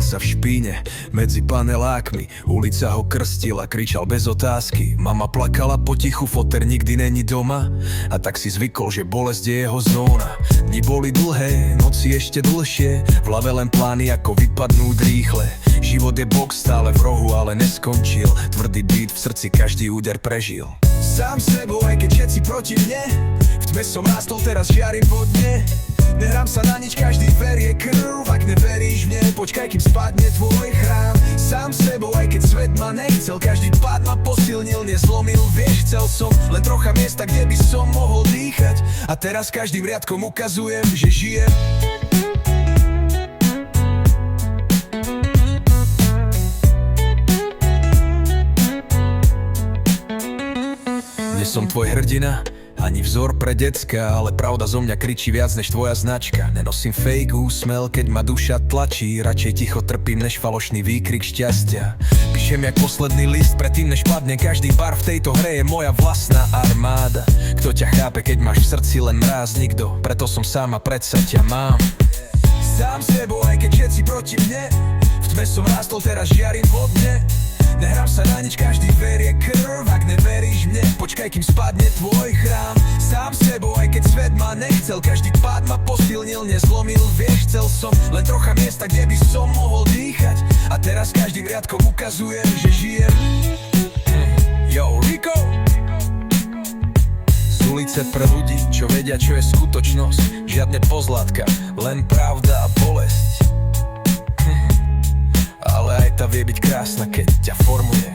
sa v špíne medzi panelákmi. Ulica ho krstila, kričal bez otázky. Mama plakala potichu, foter nikdy není doma. A tak si zvykol, že bolesť je jeho zóna. Dni boli dlhé, noci ešte dlhšie, v hlave len plány ako vypadnúť rýchle. Život je box stále v rohu, ale neskončil. Tvrdý beat v srdci, každý úder prežil. Sám sebou, aj keď všetci proti mne, v tme som rástol, teraz žiarím vo dne. Nehrám sa na nič, každý ver je krv. Ak neveríš v ne, počkaj, kým spadne tvoj chrám. Sám sebou, aj keď svet ma nechcel, každý pád ma posilnil, nezlomil. Vieš, chcel som len trocha miesta, kde by som mohol dýchať. A teraz každým riadkom ukazujem, že žijem. Nie som tvoj hrdina, ani vzor pre decka, ale pravda zo mňa kričí viac než tvoja značka. Nenosím fake úsmel, keď ma duša tlačí, radšej ticho trpím než falošný výkrik šťastia. Píšem jak posledný list, predtým než padne každý bar. V tejto hre je moja vlastná armáda. Kto ťa chápe, keď máš v srdci len mráz? Nikto, preto som sám a predsa ťa mám. Sám sebou, aj keď všetci proti mne, v tme som rástol, teraz žiarím vo dne. Nehrám sa na nič, každý ver je krv. Ak neveríš mne, počkaj, kým spadne tvoj chrám. Sám sebou, aj keď svet ma nechcel, každý pád ma posilnil, nezlomil. Vieš, chcel som len trocha miesta, kde by som mohol dýchať. A teraz každým riadkom ukazujem, že žijem. Yo, Rico! Z ulice pre ľudí, čo vedia, čo je skutočnosť. Žiadne pozlátka, len pravda a bolesť. Ale aj tá vie byť krásna, keď ťa formuje.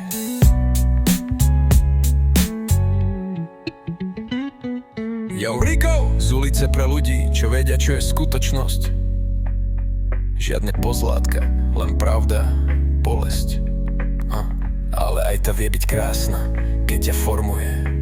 Yo, Rico! Z ulice pre ľudí, čo vedia, čo je skutočnosť. Žiadne pozlátka, len pravda, bolesť. Ale aj tá vie byť krásna, keď ťa formuje.